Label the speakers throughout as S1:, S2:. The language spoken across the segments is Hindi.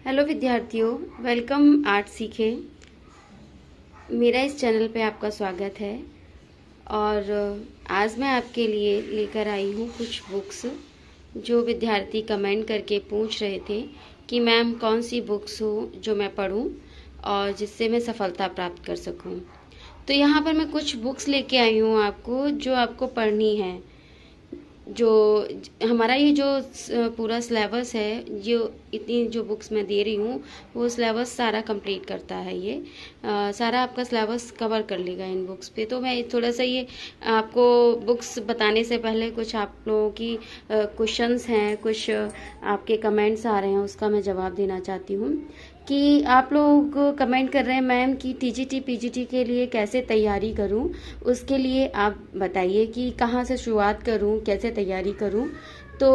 S1: हेलो विद्यार्थियों, वेलकम आर्ट सीखे। मेरा इस चैनल पे आपका स्वागत है। और आज मैं आपके लिए लेकर आई हूँ कुछ बुक्स जो विद्यार्थी कमेंट करके पूछ रहे थे कि मैम कौन सी बुक्स हो जो मैं पढूं और जिससे मैं सफलता प्राप्त कर सकूं। तो यहाँ पर मैं कुछ बुक्स लेके आई हूँ आपको जो आपको पढ़नी है। जो हमारा ये जो पूरा सिलेबस है, जो इतनी जो बुक्स मैं दे रही हूँ वो सिलेबस सारा कंप्लीट करता है। ये सारा आपका सिलेबस कवर कर लेगा इन बुक्स पे। तो मैं थोड़ा सा ये आपको बुक्स बताने से पहले कुछ आप लोगों की क्वेश्चंस हैं, कुछ आपके कमेंट्स आ रहे हैं, उसका मैं जवाब देना चाहती हूँ। कि आप लोग कमेंट कर रहे हैं मैम कि टीजीटी पीजीटी के लिए कैसे तैयारी करूं, उसके लिए आप बताइए कि कहां से शुरुआत करूं, कैसे तैयारी करूं। तो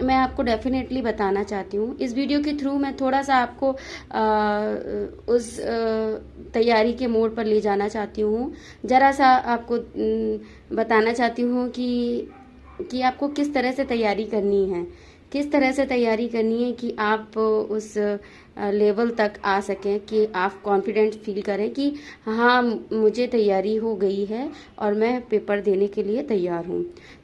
S1: मैं आपको डेफिनेटली बताना चाहती हूँ। इस वीडियो के थ्रू मैं थोड़ा सा आपको उस तैयारी के मोड़ पर ले जाना चाहती हूँ। ज़रा सा आपको बताना चाहती हूँ कि आपको किस तरह से तैयारी करनी है, किस तरह से तैयारी करनी है कि आप उस लेवल तक आ सकें, कि आप कॉन्फिडेंट फील करें कि हाँ मुझे तैयारी हो गई है और मैं पेपर देने के लिए तैयार हूँ।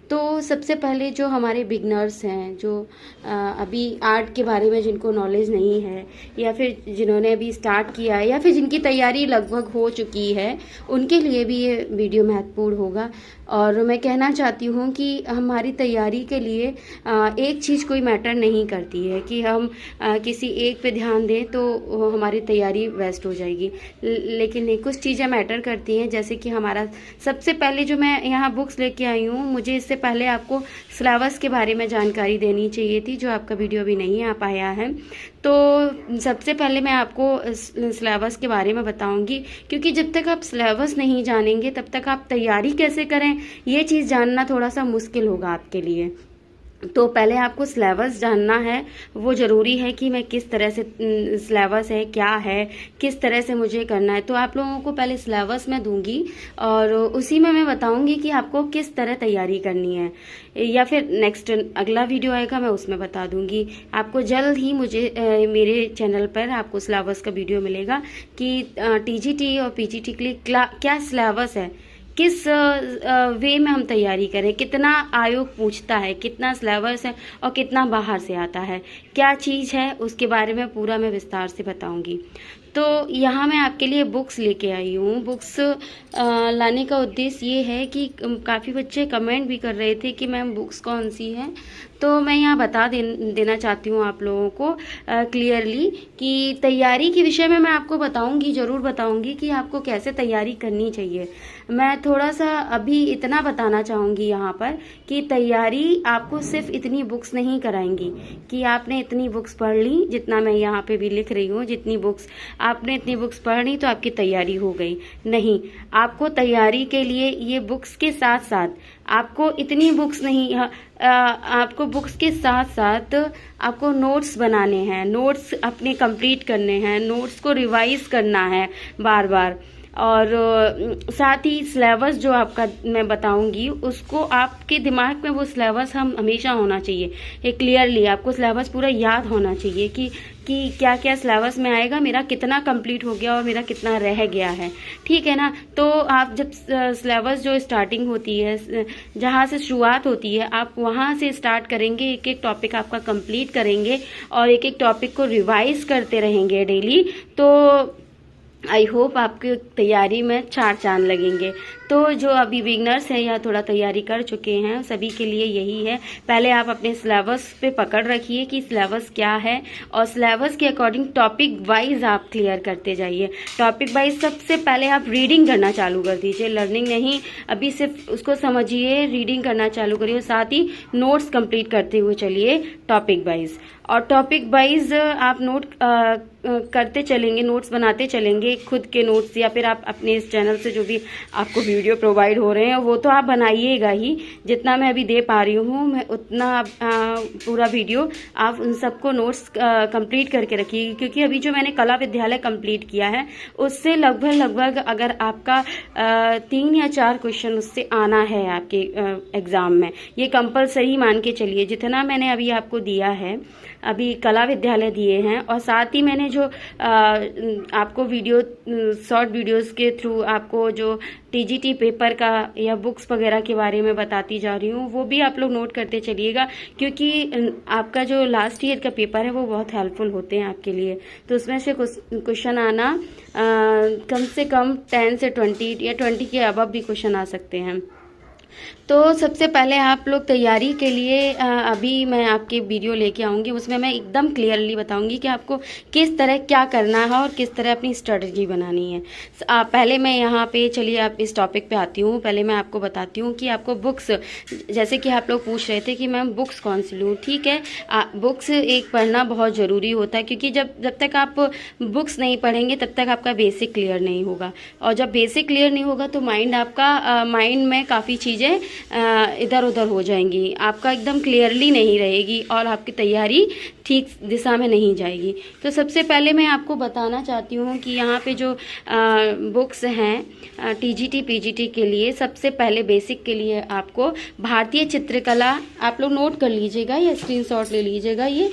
S1: तो सबसे पहले जो हमारे बिगनर्स हैं, जो अभी आर्ट के बारे में जिनको नॉलेज नहीं है, या फिर जिन्होंने अभी स्टार्ट किया है, या फिर जिनकी तैयारी लगभग हो चुकी है, उनके लिए भी ये वीडियो महत्वपूर्ण होगा। और मैं कहना चाहती हूँ कि हमारी तैयारी के लिए एक चीज़ कोई मैटर नहीं करती है कि हम किसी एक पे ध्यान दें तो हमारी तैयारी वेस्ट हो जाएगी। लेकिन नहीं, कुछ चीज़ें मैटर करती हैं। जैसे कि हमारा सबसे पहले जो मैं यहाँ बुक्स लेके आई हूँ, मुझे इससे पहले आपको सिलेबस के बारे में जानकारी देनी चाहिए थी, जो आपका वीडियो अभी नहीं आ पाया है। तो सबसे पहले मैं आपको सिलेबस के बारे में बताऊंगी, क्योंकि जब तक आप सिलेबस नहीं जानेंगे तब तक आप तैयारी कैसे करें, ये चीज़ जानना थोड़ा सा मुश्किल होगा आपके लिए। तो पहले आपको सिलेबस जानना है, वो ज़रूरी है कि मैं किस तरह से सिलेबस है, क्या है, किस तरह से मुझे करना है। तो आप लोगों को पहले सिलेबस मैं दूंगी और उसी में मैं बताऊंगी कि आपको किस तरह तैयारी करनी है, या फिर नेक्स्ट अगला वीडियो आएगा मैं उसमें बता दूंगी। आपको जल्द ही मुझे मेरे चैनल पर आपको सिलेबस का वीडियो मिलेगा कि टीजीटी और पीजीटी के लिए क्या सिलेबस है, किस वे में हम तैयारी करें, कितना आयोग पूछता है, कितना सिलेबस है और कितना बाहर से आता है, क्या चीज़ है, उसके बारे में पूरा मैं विस्तार से बताऊंगी। तो यहाँ मैं आपके लिए बुक्स लेके आई हूँ। बुक्स लाने का उद्देश्य ये है कि काफ़ी बच्चे कमेंट भी कर रहे थे कि मैम बुक्स कौन सी हैं। तो मैं यहाँ बता देना चाहती हूँ आप लोगों को क्लियरली कि तैयारी के विषय में मैं आपको बताऊंगी, ज़रूर बताऊंगी कि आपको कैसे तैयारी करनी चाहिए। मैं थोड़ा सा अभी इतना बताना चाहूँगी यहाँ पर कि तैयारी आपको सिर्फ इतनी बुक्स नहीं कराएंगी कि आपने इतनी बुक्स पढ़ ली, जितना मैं यहाँ पे भी लिख रही हूँ, जितनी बुक्स आपने इतनी बुक्स पढ़ ली तो आपकी तैयारी हो गई। नहीं, आपको तैयारी के लिए ये बुक्स के साथ साथ आपको इतनी बुक्स नहीं, आपको बुक्स के साथ साथ आपको नोट्स बनाने हैं, नोट्स अपने कंप्लीट करने हैं, नोट्स को रिवाइज करना है बार बार। और साथ ही सिलेबस जो आपका मैं बताऊंगी उसको आपके दिमाग में वो सिलेबस हम हमेशा होना चाहिए, ये क्लियरली आपको सिलेबस पूरा याद होना चाहिए कि क्या क्या सिलेबस में आएगा, मेरा कितना कंप्लीट हो गया और मेरा कितना रह गया है। ठीक है ना। तो आप जब सिलेबस जो स्टार्टिंग होती है, जहाँ से शुरुआत होती है, आप वहाँ से स्टार्ट करेंगे, एक एक टॉपिक आपका कंप्लीट करेंगे और एक एक टॉपिक को रिवाइज करते रहेंगे डेली, तो आई होप आपकी तैयारी में चार चांद लगेंगे। तो जो अभी बिगनर्स हैं या थोड़ा तैयारी कर चुके हैं, सभी के लिए यही है, पहले आप अपने सिलेबस पे पकड़ रखिए कि सिलेबस क्या है, और सिलेबस के अकॉर्डिंग टॉपिक वाइज आप क्लियर करते जाइए। टॉपिक वाइज सबसे पहले आप रीडिंग करना चालू कर दीजिए, लर्निंग नहीं, अभी सिर्फ उसको समझिए, रीडिंग करना चालू करिए, साथ ही नोट्स कंप्लीट करते हुए चलिए टॉपिक वाइज। और टॉपिक वाइज आप नोट करते चलेंगे, नोट्स बनाते चलेंगे, खुद के नोट्स, या फिर आप अपने इस चैनल से जो भी आपको वीडियो प्रोवाइड हो रहे हैं वो तो आप बनाइएगा ही, जितना मैं अभी दे पा रही हूँ मैं उतना पूरा वीडियो आप उन सबको नोट्स कंप्लीट करके रखिए। क्योंकि अभी जो मैंने कला विद्यालय कंप्लीट किया है उससे लगभग अगर आपका 3 या 4 क्वेश्चन उससे आना है आपके एग्जाम में, ये कंपलसरी मान के चलिए। जितना मैंने अभी आपको दिया है अभी कला विद्यालय दिए हैं, और साथ ही मैंने जो आपको शॉर्ट वीडियोस के थ्रू आपको जो टीजीटी पेपर का या बुक्स वगैरह के बारे में बताती जा रही हूँ, वो भी आप लोग नोट करते चलिएगा, क्योंकि आपका जो लास्ट ईयर का पेपर है वो बहुत हेल्पफुल होते हैं आपके लिए। तो उसमें से क्वेश्चन आना कम से कम 10 से 20 या 20 के अबव भी क्वेश्चन आ सकते हैं। तो सबसे पहले आप लोग तैयारी के लिए अभी मैं आपके वीडियो लेके आऊँगी, उसमें मैं एकदम क्लियरली बताऊँगी कि आपको किस तरह क्या करना है और किस तरह अपनी स्ट्रेटजी बनानी है। पहले मैं यहाँ पे चलिए आप इस टॉपिक पे आती हूँ। पहले मैं आपको बताती हूँ कि आपको बुक्स, जैसे कि आप लोग पूछ रहे थे कि मैम बुक्स कौन सी लूँ, ठीक है, बुक्स एक पढ़ना बहुत ज़रूरी होता है, क्योंकि जब तक आप बुक्स नहीं पढ़ेंगे तब तक आपका बेसिक क्लियर नहीं होगा, और जब बेसिक क्लियर नहीं होगा तो माइंड में काफ़ी चीज़ें इधर उधर हो जाएंगी, आपका एकदम क्लियरली नहीं रहेगी और आपकी तैयारी ठीक दिशा में नहीं जाएगी। तो सबसे पहले मैं आपको बताना चाहती हूँ कि यहाँ पे जो बुक्स हैं टीजीटी पीजीटी के लिए, सबसे पहले बेसिक के लिए आपको भारतीय चित्रकला, आप लोग नोट कर लीजिएगा या स्क्रीनशॉट ले लीजिएगा। ये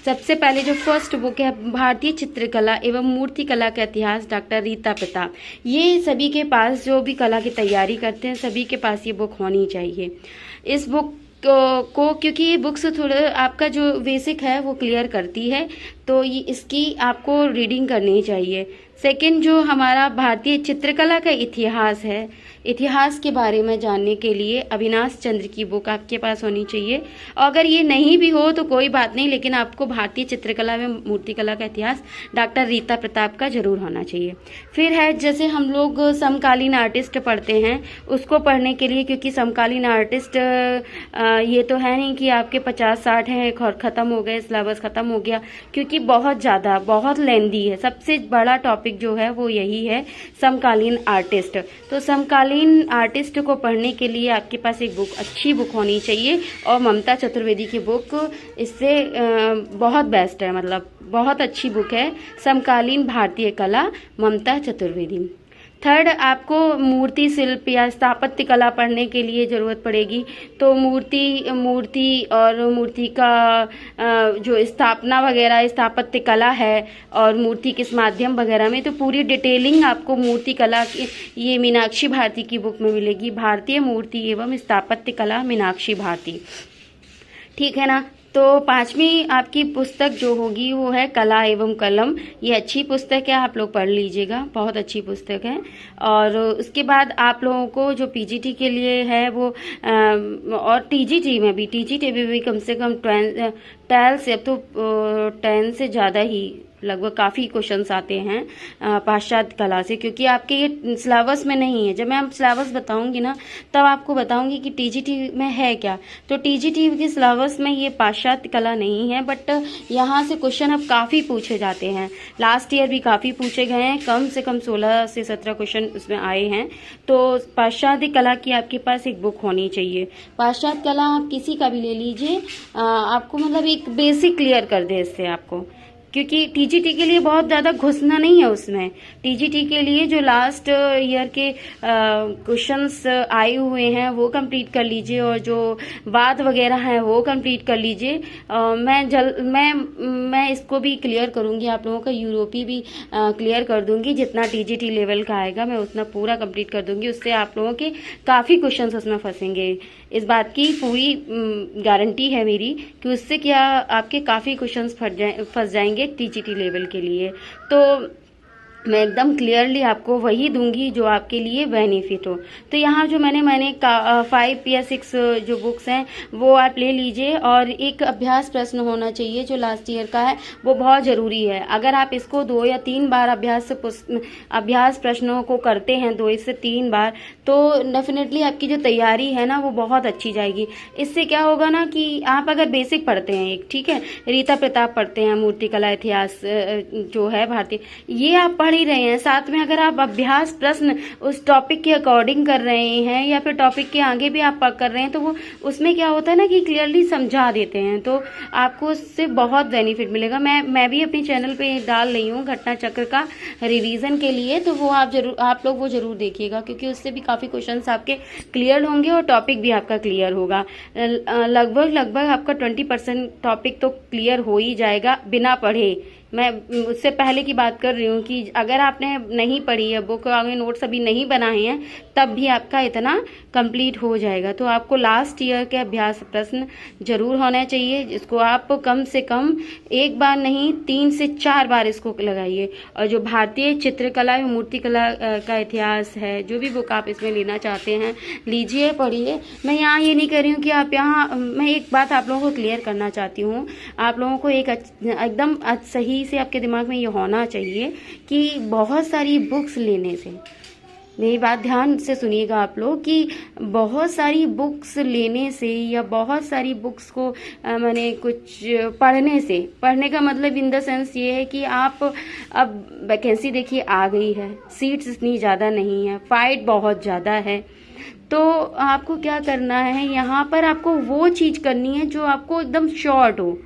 S1: सबसे पहले जो फर्स्ट बुक है भारतीय चित्रकला एवं मूर्ति कला का इतिहास, डॉक्टर रीता प्रताप। ये सभी के पास, जो भी कला की तैयारी करते हैं सभी के पास ये बुक होनी चाहिए। इस बुक को क्योंकि ये बुक्स थोड़ा आपका जो बेसिक है वो क्लियर करती है, तो ये इसकी आपको रीडिंग करनी चाहिए। सेकंड जो हमारा भारतीय चित्रकला का इतिहास है, इतिहास के बारे में जानने के लिए अविनाश चंद्र की बुक आपके पास होनी चाहिए। और अगर ये नहीं भी हो तो कोई बात नहीं, लेकिन आपको भारतीय चित्रकला में मूर्तिकला का इतिहास डॉक्टर रीता प्रताप का जरूर होना चाहिए। फिर है जैसे हम लोग समकालीन आर्टिस्ट पढ़ते हैं, उसको पढ़ने के लिए, क्योंकि समकालीन आर्टिस्ट ये तो है नहीं कि आपके 50-60 हैं और ख़त्म हो गए, सिलेबस ख़त्म हो गया, क्योंकि बहुत लेंदी है। सबसे बड़ा टॉपिक जो है वो यही है, समकालीन आर्टिस्ट। तो समकालीन आर्टिस्ट को पढ़ने के लिए आपके पास एक अच्छी बुक होनी चाहिए, और ममता चतुर्वेदी की बुक इससे बहुत बेस्ट है, मतलब बहुत अच्छी बुक है, समकालीन भारतीय कला, ममता चतुर्वेदी। थर्ड, आपको मूर्ति शिल्प या स्थापत्य कला पढ़ने के लिए ज़रूरत पड़ेगी। तो मूर्ति और मूर्ति का जो स्थापना वगैरह, स्थापत्य कला है और मूर्ति किस माध्यम वगैरह में, तो पूरी डिटेलिंग आपको मूर्ति कला की ये मीनाक्षी भारती की बुक में मिलेगी, भारतीय मूर्ति एवं स्थापत्य कला मीनाक्षी भारती, ठीक है ना। तो पांचवी आपकी पुस्तक जो होगी वो है कला एवं कलम। ये अच्छी पुस्तक है, आप लोग पढ़ लीजिएगा, बहुत अच्छी पुस्तक है। और उसके बाद आप लोगों को जो पीजीटी के लिए है वो और टीजीटी में भी कम से कम 12 से, अब तो 10 से ज़्यादा ही लगभग काफ़ी क्वेश्चंस आते हैं पाश्चात्य कला से, क्योंकि आपके ये सिलेबस में नहीं है। जब मैं सिलेबस बताऊंगी ना तब आपको बताऊंगी कि टीजीटी में है क्या। तो टीजीटी के सिलेबस में ये पाश्चात्य कला नहीं है, बट यहाँ से क्वेश्चन अब काफ़ी पूछे जाते हैं। लास्ट ईयर भी काफ़ी पूछे गए हैं, कम से कम 16 से 17 क्वेश्चन उसमें आए हैं। तो पाश्चात्य कला की आपके पास एक बुक होनी चाहिए। पाश्चात्य कला आप किसी का भी ले लीजिए, आपको मतलब एक बेसिक क्लियर कर दे इससे आपको, क्योंकि टीजीटी के लिए बहुत ज़्यादा घुसना नहीं है उसमें। टीजीटी के लिए जो लास्ट ईयर के क्वेश्चंस आए हुए हैं वो कंप्लीट कर लीजिए, और जो वाद वगैरह हैं वो कंप्लीट कर लीजिए। मैं इसको भी क्लियर करूंगी, आप लोगों का यूरोपी भी क्लियर कर दूंगी। जितना टीजीटी लेवल का आएगा मैं उतना पूरा कंप्लीट कर दूंगी, उससे आप लोगों के काफ़ी क्वेश्चंस उसमें फंसेंगे। इस बात की पूरी गारंटी है मेरी कि उससे क्या आपके काफ़ी क्वेश्चंस फंस जाएंगे टीजीटी लेवल के लिए। तो मैं एकदम क्लियरली आपको वही दूंगी जो आपके लिए बेनिफिट हो। तो यहाँ जो मैंने 5 या 6 जो बुक्स हैं वो आप ले लीजिए, और एक अभ्यास प्रश्न होना चाहिए जो लास्ट ईयर का है, वो बहुत ज़रूरी है। अगर आप इसको 2 या 3 बार अभ्यास प्रश्नों को करते हैं, 2 से 3 बार, तो डेफिनेटली आपकी जो तैयारी है ना वो बहुत अच्छी जाएगी। इससे क्या होगा ना कि आप अगर बेसिक पढ़ते हैं, एक ठीक है, रीता प्रताप पढ़ते हैं, मूर्तिकला इतिहास जो है भारतीय, ये आप पढ़ ही रहे हैं, साथ में अगर आप अभ्यास प्रश्न उस टॉपिक के अकॉर्डिंग कर रहे हैं या फिर टॉपिक के आगे भी आप कर रहे हैं, तो वो उसमें क्या होता है ना कि क्लियरली समझा देते हैं, तो आपको उससे बहुत बेनिफिट मिलेगा। मैं भी अपने चैनल पे डाल रही हूँ घटना चक्र का रिवीजन के लिए, तो वो आप लोग वो जरूर देखिएगा, क्योंकि उससे भी काफ़ी काफ़ी क्वेश्चंस आपके क्लियर होंगे और टॉपिक भी आपका क्लियर होगा। लगभग आपका 20% टॉपिक तो क्लियर हो ही जाएगा बिना पढ़े। मैं उससे पहले की बात कर रही हूँ कि अगर आपने नहीं पढ़ी है बुक, आगे नोट्स अभी नहीं बनाए हैं, तब भी आपका इतना कंप्लीट हो जाएगा। तो आपको लास्ट ईयर के अभ्यास प्रश्न जरूर होने चाहिए, जिसको आप कम से कम एक बार नहीं 3 से 4 बार इसको लगाइए। और जो भारतीय चित्रकला एवं मूर्तिकला का इतिहास है, जो भी बुक आप इसमें लेना चाहते हैं लीजिए, पढ़िए। मैं यहाँ ये नहीं कर रही हूँ कि आप यहाँ, मैं एक बात आप लोगों को क्लियर करना चाहती हूँ। आप लोगों को एक एकदम सही से आपके दिमाग में ये होना चाहिए कि बहुत सारी बुक्स लेने से, मेरी बात ध्यान से सुनिएगा आप लोग, कि बहुत सारी बुक्स लेने से या बहुत सारी बुक्स को मैंने कुछ पढ़ने से, पढ़ने का मतलब इन द सेंस ये है कि आप अब वैकेंसी देखिए आ गई है, सीट्स इतनी ज़्यादा नहीं है, फाइट बहुत ज़्यादा है, तो आपको क्या करना है, यहाँ पर आपको वो चीज़ करनी है जो आपको एकदम शॉर्ट हो।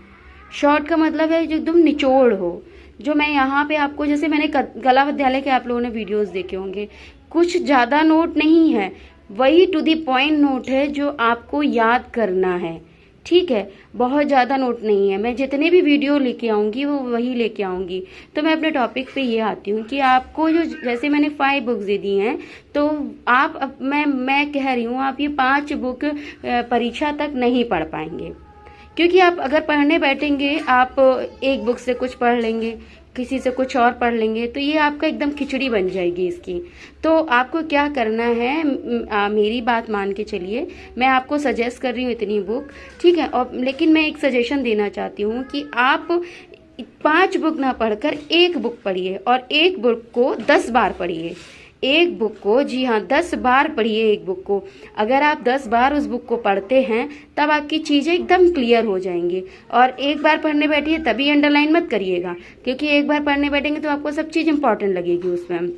S1: शॉर्ट का मतलब है जो एकदम निचोड़ हो। जो मैं यहाँ पे आपको, जैसे मैंने कला विद्यालय के आप लोगों ने वीडियोस देखे होंगे, कुछ ज़्यादा नोट नहीं है, वही टू द पॉइंट नोट है जो आपको याद करना है, ठीक है। बहुत ज़्यादा नोट नहीं है। मैं जितने भी वीडियो लेके आऊँगी वो वही लेके आऊँगी। तो मैं अपने टॉपिक पे ये आती हूँ कि आपको जो, जैसे मैंने 5 बुक्स दे दी हैं, तो आप मैं कह रही हूँ आप ये 5 बुक परीक्षा तक नहीं पढ़ पाएंगे, क्योंकि आप अगर पढ़ने बैठेंगे, आप एक बुक से कुछ पढ़ लेंगे, किसी से कुछ और पढ़ लेंगे, तो ये आपका एकदम खिचड़ी बन जाएगी इसकी। तो आपको क्या करना है, मेरी बात मान के चलिए, मैं आपको सजेस्ट कर रही हूँ इतनी बुक, ठीक है। और लेकिन मैं एक सजेशन देना चाहती हूँ कि आप 5 बुक ना पढ़कर एक बुक पढ़िए, और एक बुक को 10 बार पढ़िए। एक बुक को, जी हाँ, 10 बार पढ़िए एक बुक को। अगर आप 10 बार उस बुक को पढ़ते हैं तब आपकी चीज़ें एकदम क्लियर हो जाएंगी। और एक बार पढ़ने बैठिए तभी अंडरलाइन मत करिएगा, क्योंकि एक बार पढ़ने बैठेंगे तो आपको सब चीज़ इंपॉर्टेंट लगेगी, उसमें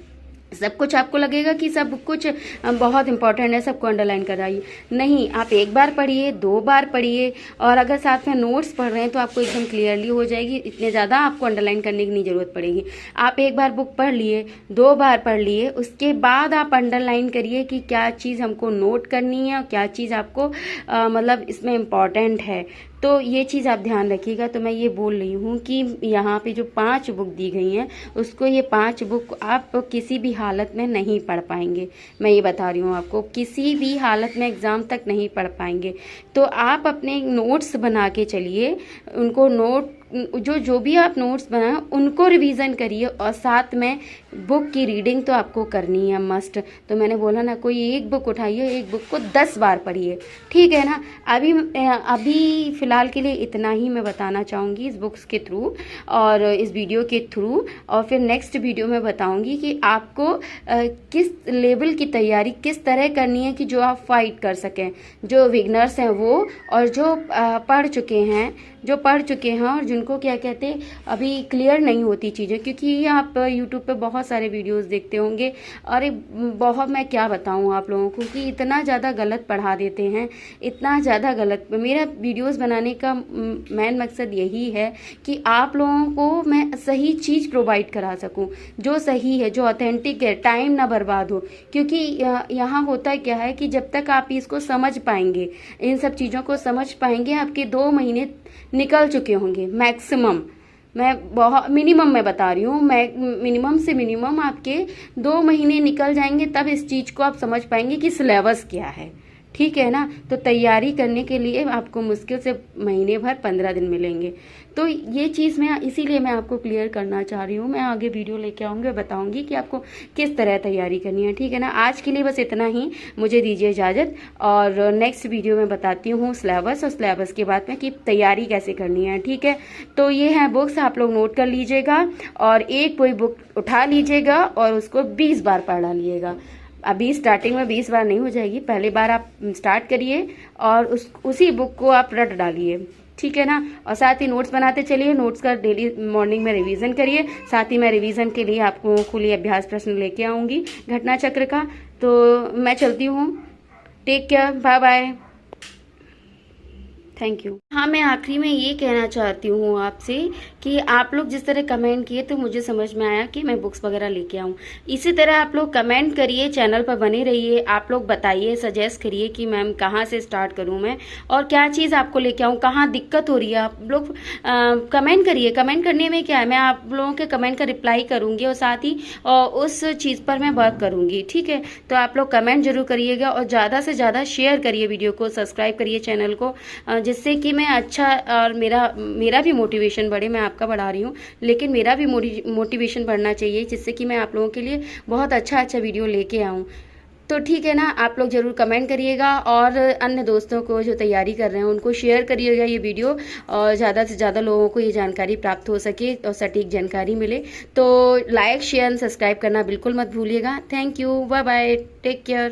S1: सब कुछ आपको लगेगा कि सब कुछ बहुत इंपॉर्टेंट है, सबको अंडरलाइन कराइए। नहीं, आप एक बार पढ़िए, 2 बार पढ़िए, और अगर साथ में नोट्स पढ़ रहे हैं तो आपको एकदम क्लियरली हो जाएगी, इतने ज़्यादा आपको अंडरलाइन करने की नहीं ज़रूरत पड़ेगी। आप एक बार बुक पढ़ लिए, 2 बार पढ़ लिए, उसके बाद आप अंडरलाइन करिए कि क्या चीज़ हमको नोट करनी है और क्या चीज़ आपको मतलब इसमें इम्पॉर्टेंट है। तो ये चीज़ आप ध्यान रखिएगा। तो मैं ये बोल रही हूँ कि यहाँ पे जो 5 बुक दी गई हैं, उसको ये 5 बुक आप किसी भी हालत में नहीं पढ़ पाएंगे। मैं ये बता रही हूँ आपको, किसी भी हालत में एग्ज़ाम तक नहीं पढ़ पाएंगे। तो आप अपने नोट्स बना के चलिए, उनको नोट जो भी आप नोट्स बनाएं उनको रिवीजन करिए, और साथ में बुक की रीडिंग तो आपको करनी है मस्ट। तो मैंने बोला ना, कोई एक बुक उठाइए, एक बुक को 10 बार पढ़िए, ठीक है ना। अभी फ़िलहाल के लिए इतना ही मैं बताना चाहूँगी इस बुक्स के थ्रू और इस वीडियो के थ्रू, और फिर नेक्स्ट वीडियो में बताऊँगी कि आपको किस लेवल की तैयारी किस तरह करनी है कि जो आप फाइट कर सकें, जो विगनर्स हैं वो, और जो पढ़ चुके हैं और जिनको क्या कहते हैं अभी क्लियर नहीं होती चीज़ें, क्योंकि आप यूट्यूब पे बहुत सारे वीडियोस देखते होंगे, और बहुत, मैं क्या बताऊं आप लोगों को, कि इतना ज़्यादा गलत पढ़ा देते हैं, इतना ज़्यादा गलत। मेरा वीडियोस बनाने का मेन मकसद यही है कि आप लोगों को मैं सही चीज़ प्रोवाइड करा सकूं, जो सही है, जो ऑथेंटिक है, टाइम ना बर्बाद हो। क्योंकि यहाँ होता क्या है कि जब तक आप इसको समझ पाएंगे, इन सब चीज़ों को समझ पाएंगे, आपके 2 महीने निकल चुके होंगे मैक्सिमम। मैं बहुत मिनिमम में बता रही हूँ, मैं मिनिमम से मिनिमम आपके 2 महीने निकल जाएंगे, तब इस चीज़ को आप समझ पाएंगे कि सिलेबस क्या है, ठीक है ना। तो तैयारी करने के लिए आपको मुश्किल से महीने भर 15 दिन मिलेंगे। तो ये चीज़ मैं इसीलिए मैं आपको क्लियर करना चाह रही हूँ। मैं आगे वीडियो लेके आऊँगी, बताऊँगी कि आपको किस तरह तैयारी करनी है, ठीक है ना। आज के लिए बस इतना ही, मुझे दीजिए इजाज़त, और नेक्स्ट वीडियो में बताती हूँ सिलेबस, और सिलेबस के बाद में कि तैयारी कैसे करनी है, ठीक है। तो ये हैं बुक्स, आप लोग नोट कर लीजिएगा, और एक कोई बुक उठा लीजिएगा और उसको 20 बार पढ़ डालिएगा। अभी स्टार्टिंग में 20 बार नहीं हो जाएगी, पहली बार आप स्टार्ट करिए और उसी बुक को आप रट डालिए, ठीक है ना। और साथ ही नोट्स बनाते चलिए, नोट्स का डेली मॉर्निंग में रिवीजन करिए। साथ ही मैं रिवीजन के लिए आपको खुली अभ्यास प्रश्न लेके आऊँगी घटना चक्र का। तो मैं चलती हूँ, take care, bye bye. Thank you. हाँ, मैं आखिरी में ये कहना चाहती हूँ आपसे कि आप लोग जिस तरह कमेंट किए तो मुझे समझ में आया कि मैं बुक्स वगैरह लेके आऊँ। इसी तरह आप लोग कमेंट करिए, चैनल पर बने रहिए, आप लोग बताइए, सजेस्ट करिए कि मैम कहाँ से स्टार्ट करूँ मैं और क्या चीज़ आपको लेके आऊँ, कहाँ दिक्कत हो रही है। आप लोग कमेंट करिए, कमेंट करने में क्या है, मैं आप लोगों के कमेंट का रिप्लाई करूँगी और साथ ही उस चीज़ पर मैं वर्क करूँगी, ठीक है। तो आप लोग कमेंट जरूर करिएगा और ज़्यादा से ज़्यादा शेयर करिए वीडियो को, सब्सक्राइब करिए चैनल को, जिससे कि मैं अच्छा और मेरा भी मोटिवेशन बढ़े। मैं आपका बढ़ा रही हूँ लेकिन मेरा भी मोटिवेशन बढ़ना चाहिए, जिससे कि मैं आप लोगों के लिए बहुत अच्छा अच्छा वीडियो लेके आऊँ। तो ठीक है ना, आप लोग ज़रूर कमेंट करिएगा और अन्य दोस्तों को जो तैयारी कर रहे हैं उनको शेयर करिएगा ये वीडियो, और ज़्यादा से ज़्यादा लोगों को ये जानकारी प्राप्त हो सके और सटीक जानकारी मिले। तो लाइक शेयर सब्सक्राइब करना बिल्कुल मत भूलिएगा। Thank you, bye bye, take care.